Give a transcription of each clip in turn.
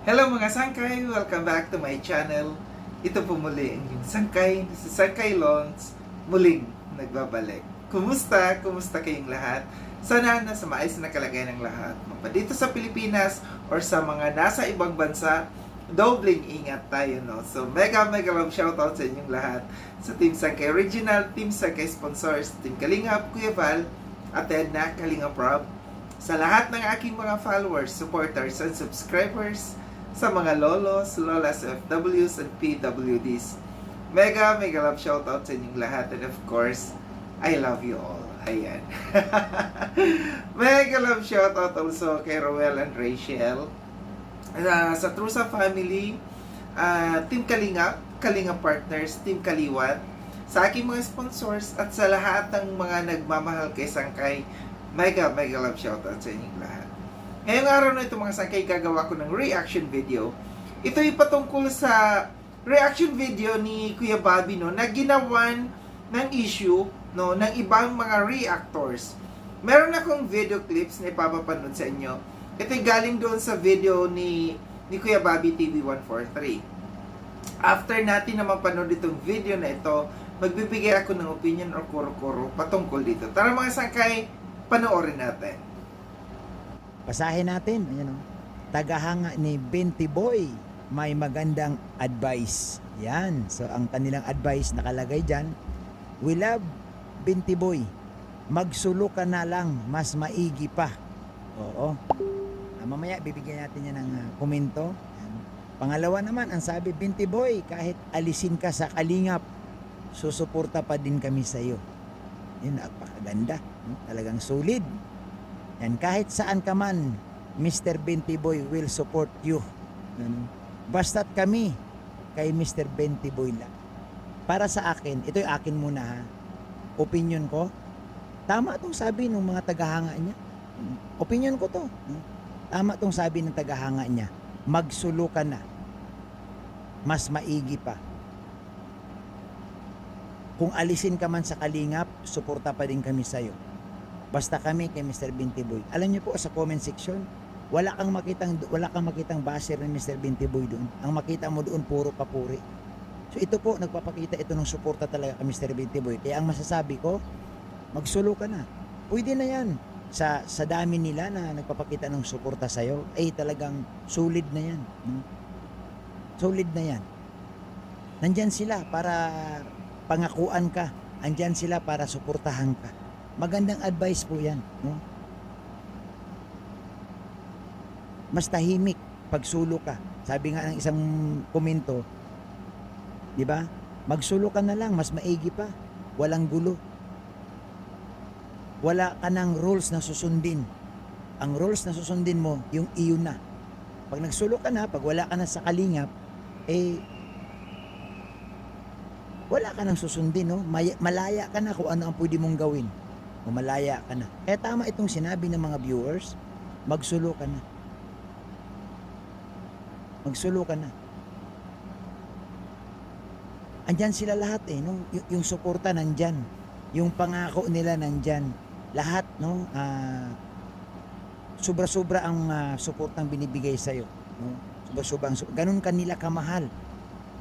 Hello mga sangkay! Welcome back to my channel. Ito po muli ang inyong sangkay, si Sangkay Lons, muling nagbabalik. Kumusta? Kumusta kayong lahat? Sana nasa maayos na kalagayan ng lahat. Mapa dito sa Pilipinas or sa mga nasa ibang bansa, dobling ingat tayo, no? So, mega love shoutout sa inyong lahat. Sa Team Sangkay Original, Team Sangkay Sponsors, Team Kalingap, Kuya Val, at Edna, Kalingap Rob, sa lahat ng aking mga followers, supporters, and subscribers, sa mga lolos, lolas, FWs, and PWDs. Mega love shoutout sa inyong lahat. And of course, I love you all. Ayan. Mega love shoutout also kay Roel and Rachel. Sa Trusa Family, Team Kalingap, Kalingap Partners, Team Kaliwat, sa aking mga sponsors, at sa lahat ng mga nagmamahal kay Sangkay, mega love shoutout sa inyong lahat. Ngayong araw na ito mga sangkay, gagawa ko ng reaction video. Ito ay patungkol sa reaction video ni Kuya Bobby, no, na ginawan ng issue, no, ng ibang mga reactors. Meron akong video clips na ipapapanood sa inyo. Ito ay galing doon sa video ni Kuya Bobby TV 143. After natin na mapanood itong video na ito, magbibigay ako ng opinion or kuro-kuro patungkol dito. Tara mga sangkay, panoorin natin. Basahin natin, ayan o. Tagahanga ni Binti Boy, may magandang advice. Yan, so ang kanilang advice nakalagay dyan, we love Binti Boy, magsulo ka na lang, mas maigi pa. Oo. Mamaya bibigyan natin yan ng komento. Yan. Pangalawa naman, ang sabi, Binti Boy, kahit alisin ka sa Kalingap, susuporta pa din kami sa iyo. Yun, napakaganda. Talagang solid. Yan, kahit saan ka man, Mr. Binti Boy will support you. Basta't kami kay Mr. Binti Boy lang. Para sa akin, ito yung akin muna ha. Opinion ko, tama itong sabi ng mga tagahanga niya. Opinion ko to. Tama itong sabi ng tagahanga niya. Magsulo ka na. Mas maigi pa. Kung alisin ka man sa Kalingap, suporta pa din kami sa'yo. Basta kami kay Mr. Binti Boy. Alam niyo po sa comment section, wala kang makitang basher ni Mr. Binti Boy doon. Ang makita mo doon puro papuri. So ito po, nagpapakita ito ng suporta talaga kay Mr. Binti Boy. Kaya ang masasabi ko, magsulo ka na. Pwede na yan. Sa dami nila na nagpapakita ng suporta sa'yo, ay talagang solid na yan. Solid na yan. Nandyan sila para pangakuan ka. Andyan sila para suportahan ka. Magandang advice po yan, no? Mas tahimik pag sulo ka. Sabi nga ng isang komento, di ba? Magsulo ka na lang, mas maigi pa. Walang gulo. Wala ka ng rules na susundin. Ang rules na susundin mo, yung iyo na. Pag nagsulo ka na, pag wala ka na sa Kalingap, wala ka nang susundin, no? Malaya ka na kung ano ang pwede mong gawin. Malaya ka na. Kaya tama itong sinabi ng mga viewers, magsulo ka na. Magsulo ka na. Andyan sila lahat no? Yung suporta nandyan. Yung pangako nila nandyan. Lahat, no? Sobra-sobra ang suportang binibigay sa'yo. No? Sobra-sobra. Ganun kanila kamahal.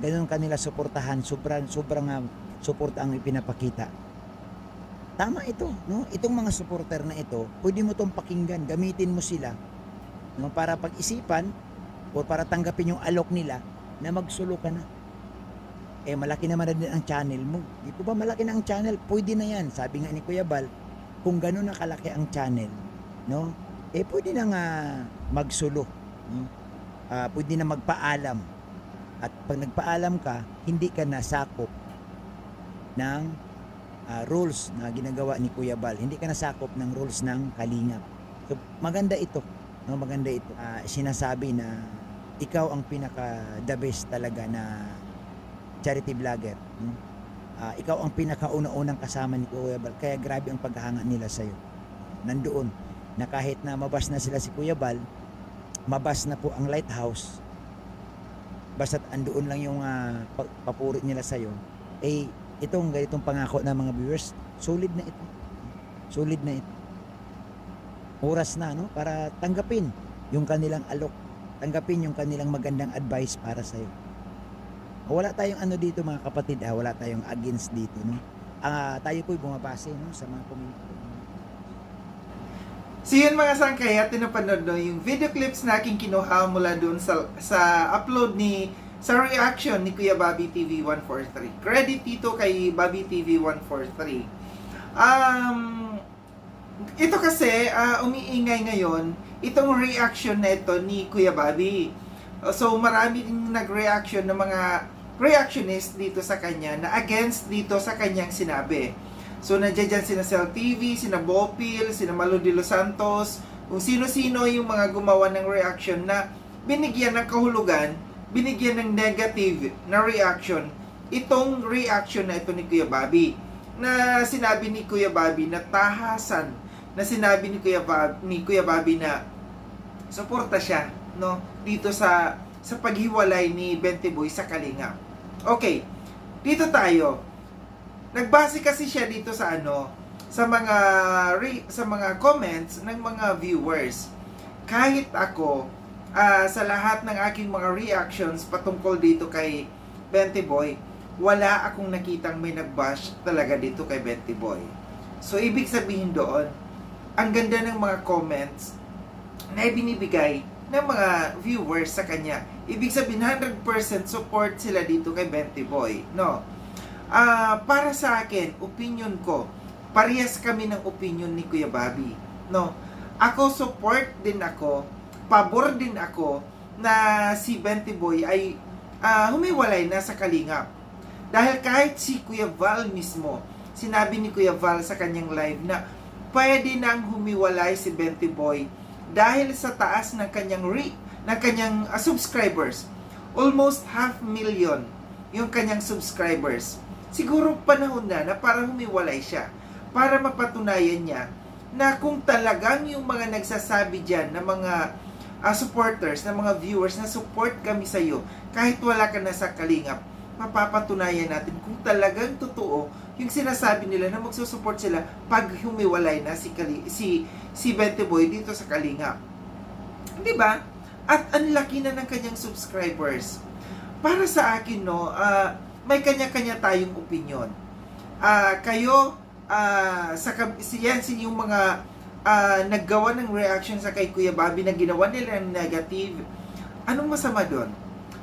Ganun kanila suportahan. Sobrang suporta ang ipinapakita. Tama ito, no? Itong mga supporter na ito, pwede mo itong pakinggan, gamitin mo sila, no? Para pag-isipan o para tanggapin yung alok nila na magsulo ka na. Malaki naman na din ang channel mo. Di po ba malaki na ang channel? Pwede na yan. Sabi nga ni Kuya Bal, kung gano'n na kalaki ang channel, no? Pwede na nga magsulo. No? Pwede na magpaalam. At pag nagpaalam ka, hindi ka nasakop ng rules na ginagawa ni Kuya Bal. Hindi ka nasakop ng rules ng Kalingap. So, maganda ito. No? Maganda ito. Sinasabi na ikaw ang pinaka the best talaga na charity vlogger. No? Ikaw ang pinakauna-unang kasama ni Kuya Bal. Kaya grabe ang paghahanga nila sa'yo. Nandoon. Na kahit na mabas na sila si Kuya Bal, mabas na po ang lighthouse. Basta't andoon lang yung papuri nila sa'yo, itong ganitong pangako ng mga viewers, solid na ito. Solid na ito. Oras na, no? Para tanggapin yung kanilang alok. Tanggapin yung kanilang magandang advice para sa'yo. Wala tayong ano dito mga kapatid, wala tayong against dito, no? Tayo po'y bumabase, no, sa mga community. So yun mga sangkay, at napanood no, yung video clips na aking kinuha mula doon sa upload sa reaction ni Kuya Bobby TV 143. Credit dito kay Bobby TV 143. Ito kasi, umiingay ngayon, itong reaction na ito ni Kuya Bobby. So marami din nag-reaction ng mga reactionist dito sa kanya na against dito sa kanyang sinabi. So, nandiyan dyan sina Cel TV, sina Bopil, sina Malo de los Santos, kung sino-sino yung mga gumawa ng reaction na binigyan ng kahulugan, binigyan ng negative na reaction. Itong reaction na ito ni Kuya Bobby, na sinabi ni Kuya Bobby na tahasan, na sinabi ni Kuya Bobby na suporta siya, no, dito sa paghiwalay ni Benty Boy sa Kalinga. Okay, dito tayo. Nagbase kasi siya dito sa sa mga comments ng mga viewers. Kahit ako sa lahat ng aking mga reactions patungkol dito kay Benty Boy, wala akong nakitang may nagbash talaga dito kay Benty Boy. So ibig sabihin doon, ang ganda ng mga comments na ibinibigay ng mga viewers sa kanya. Ibig sabihin 100% support sila dito kay Benty Boy, no? Para sa akin, opinion ko, parehas kami ng opinion ni Kuya Bobby, no? Ako support din ako, pabor din ako na si Benty Boy ay humiwalay na sa Kalingap. Dahil kahit si Kuya Val mismo, sinabi ni Kuya Val sa kanyang live na pwede nang humiwalay si Benty Boy dahil sa taas ng kanyang subscribers. Almost 500,000 yung kanyang subscribers. Siguro panahon na para humiwalay siya. Para mapatunayan niya na kung talagang yung mga nagsasabi dyan na mga supporters, na mga viewers na support kami sa iyo, kahit wala ka na sa Kalingap, mapapatunayan natin kung talagang totoo yung sinasabi nila na magsusupport sila pag humiwalay na si Benty Boy dito sa Kalingap. Di ba? At ang laki na ng kanyang subscribers. Para sa akin, no, may kanya-kanya tayong opinion. Kayo, yung mga naggawa ng reaction sa kay Kuya Bobby na ginawa nila ng negative, anong masama doon?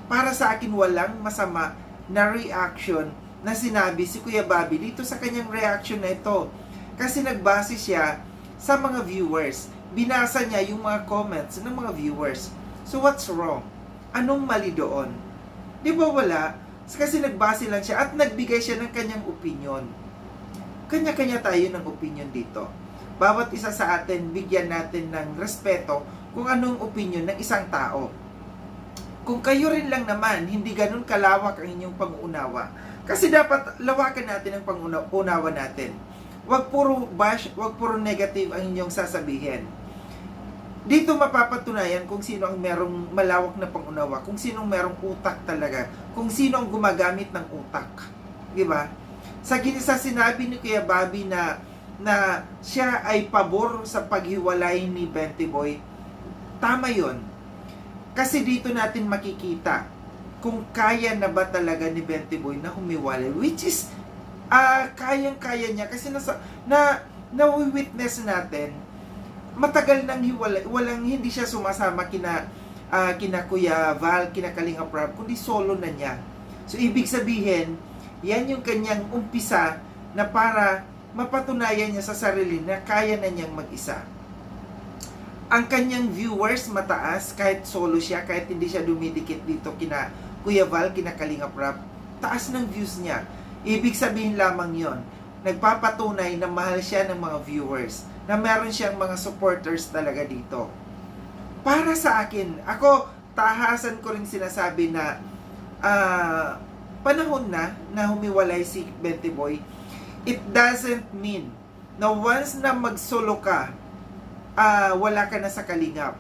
Para sa akin, walang masama na reaction na sinabi si Kuya Bobby dito sa kanyang reaction na ito. Kasi nagbase siya sa mga viewers. Binasa niya yung mga comments ng mga viewers. So what's wrong? Anong mali doon? Di ba wala? Kasi nagbase lang siya at nagbigay siya ng kanyang opinion. Kanya-kanya tayo ng opinion dito. Bawat isa sa atin, bigyan natin ng respeto kung anong opinion ng isang tao. Kung kayo rin lang naman, hindi ganun kalawak ang inyong pang-unawa. Kasi dapat lawakan natin ang pang-unawa natin. Huwag puro bash, huwag puro negative ang inyong sasabihin. Dito mapapatunayan kung sino ang merong malawak na pangunawa, kung sino ang merong utak talaga, kung sino ang gumagamit ng utak. Di ba? Sa sinabi ni Kuya Bobby na siya ay pabor sa paghiwalay ni Benty Boy, tama yon. Kasi dito natin makikita kung kaya na ba talaga ni Benty Boy na humiwalay, which is kayang-kaya niya kasi na-witness natin matagal nang hiwalay, hindi siya sumasama kina Kuya Val, kina Kalinga Prab, kundi solo na niya. So ibig sabihin, yan yung kanyang umpisa na para mapatunayan niya sa sarili na kaya na niyang mag-isa. Ang kanyang viewers mataas kahit solo siya, kahit hindi siya dumidikit dito kina Kuya Val, kina Kalinga Prab, taas ng views niya. Ibig sabihin lamang yon, nagpapatunay na mahal siya ng mga viewers, na meron siyang mga supporters talaga dito. Para sa akin, ako, tahasan ko rin sinasabi na panahon na humiwalay si Benty Boy. It doesn't mean na once na mag-solo ka, wala ka na sa Kalingap.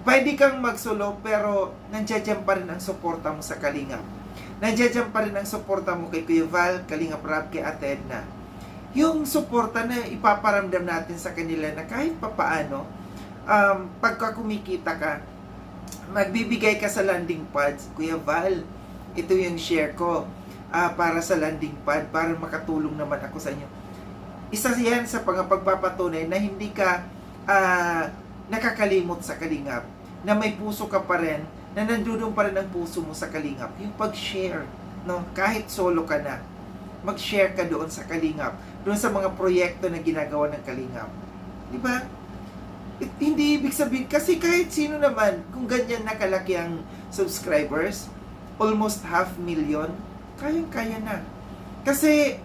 Pwede kang mag-solo pero nandiyan pa rin ang suporta mo sa Kalingap. Nandiyan pa rin ang suporta mo kay Kuya Val, Kalinga Prab, kay Ate Edna. Yung suporta na ipaparamdam natin sa kanila na kahit papaano, pagka kumikita ka, magbibigay ka sa landing pads. Kuya Val, ito yung share ko para sa landing pad, para makatulong naman ako sa inyo. Isa yan sa pagpapatunay na hindi ka nakakalimot sa Kalingap, na may puso ka pa rin, na nandun pa rin ang puso mo sa Kalingap. Yung pag-share, no? Kahit solo ka na, mag-share ka doon sa Kalingap, doon sa mga proyekto na ginagawa ng Kalingap. Di ba? Hindi ibig sabihin, kasi kahit sino naman, kung ganyan nakalaki ang subscribers, almost 500,000, kayang-kaya na. Kasi,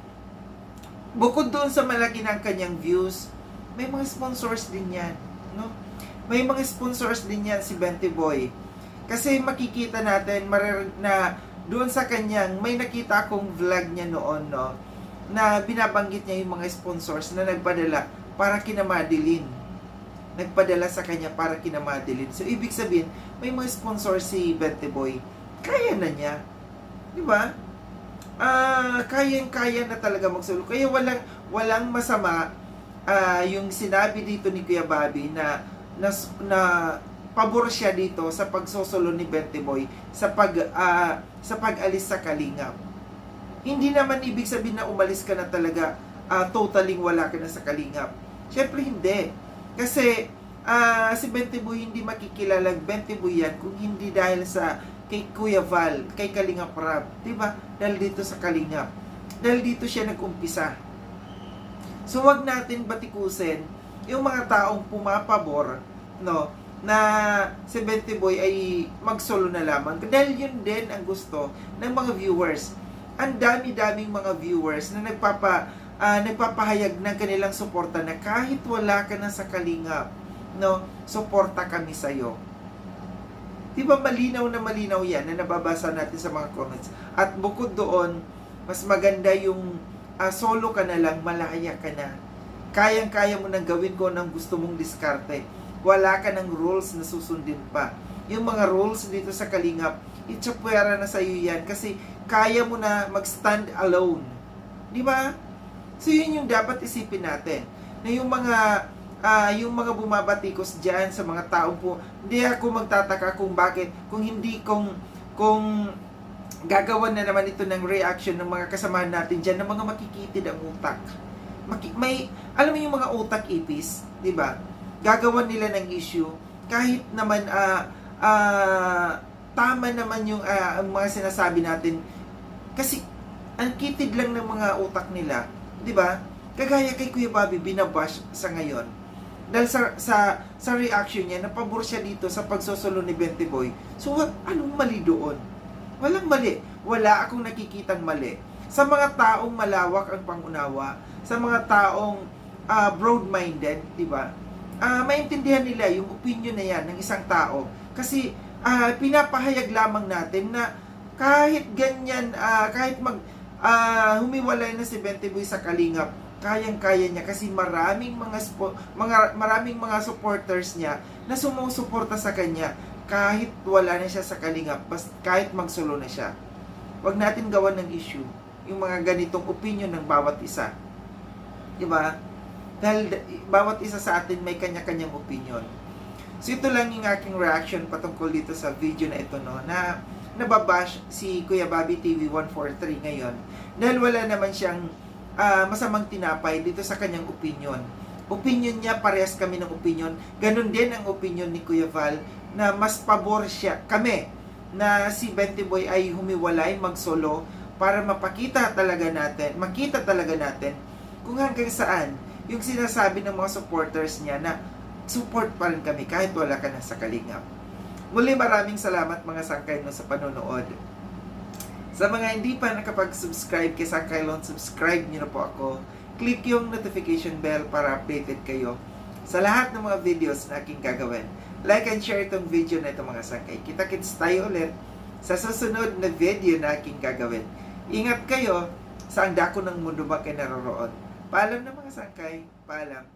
bukod doon sa malaki ng kanyang views, may mga sponsors din yan, no? May mga sponsors din yan si Bente Boy. Kasi makikita natin na doon sa kanyang, may nakita akong vlog niya noon, no? Na binabanggit niya yung mga sponsors na nagpadala para kina Madeline. Nagpadala sa kanya para kina Madeline. So, ibig sabihin, may mga sponsor si Bente Boy. Kaya na niya. Di ba? Kayang-kaya na talaga magsulong. Kaya walang masama yung sinabi dito ni Kuya Bobby na pabor siya dito sa pagsosolo ni Bente Boy sa pag-alis sa Kalingap. Hindi naman ibig sabihin na umalis ka na talaga, totaling wala ka na sa Kalingap. Syempre hindi. Kasi si Bente Boy hindi makikilala Bente Boy yan kung hindi dahil sa kay Kuya Val, kay Kalingap Rab, 'di ba? Dahil dito sa Kalingap. Dahil dito siya nag-umpisa. So wag natin batikusin yung mga taong pumapabor, no, na si Bente Boy ay mag-solo na lamang. Dahil yun din ang gusto ng mga viewers. Ang dami-daming mga viewers na nagpapahayag ng kanilang suporta na kahit wala ka na sa Kalingap, no, suporta kami sa iyo. Diba malinaw na malinaw yan na nababasa natin sa mga comments. At bukod doon, mas maganda yung solo ka na lang, malaya ka na. Kayang-kaya mo nang gawin ko ng gusto mong diskarte. Wala ka ng rules na susundin pa. Yung mga rules dito sa Kalingap, itsapwera na sa iyo yan kasi kaya mo na mag-stand alone. Di ba? So yun yung dapat isipin natin. Na yung mga bumabatikos dyan sa mga taong po, hindi ako magtataka kung bakit, kung gagawan na naman ito ng reaction ng mga kasamahan natin dyan, ng mga makikitid ang utak. Alam mo yung mga utak ipis, di ba? Gagawan nila ng issue, kahit naman, tama naman yung mga sinasabi natin, kasi ang kitid lang ng mga utak nila, di ba? Kagaya kay Kuya Bobby, binabash sa ngayon. Dahil sa reaction niya, napabor siya dito sa pagsosolo ni Bente Boy. So, anong mali doon? Walang mali. Wala akong nakikitang mali. Sa mga taong malawak ang pangunawa, sa mga taong broad-minded, di ba? Maintindihan nila yung opinion na yan ng isang tao. Kasi, pinapahayag lamang natin na kahit ganyan, kahit humiwalay na si Bente Boy sa Kalingap, kayang-kaya niya kasi maraming mga supporters niya na sumusuporta sa kanya kahit wala na siya sa Kalingap, kahit magsolo na siya. Wag natin gawan ng issue yung mga ganitong opinion ng bawat isa. Di ba? Dahil bawat isa sa atin may kanya-kanyang opinion. So ito lang yung aking reaction patungkol dito sa video na ito, no, na nababash si Kuya Bobby TV 143 ngayon dahil wala naman siyang masamang tinapay dito sa kanyang opinion. Opinion niya, parehas kami ng opinion. Ganon din ang opinion ni Kuya Val na mas pabor kami na si Bente Boy ay humiwalay, magsolo para makita talaga natin kung hanggang saan yung sinasabi ng mga supporters niya na support pa rin kami kahit wala ka na sa Kalingap. Muli maraming salamat mga sangkay no sa panonood. Sa mga hindi pa nakapag-subscribe kay Sangkaylon, subscribe niyo na po ako. Click yung notification bell para updated kayo sa lahat ng mga videos na aking gagawin. Like and share itong video na ito mga sangkay. Kita-kits tayo ulit sa susunod na video na aking gagawin. Ingat kayo sa ang dako ng mundo ba kayo naroroon. Paalam na mga sangkay. Paalam.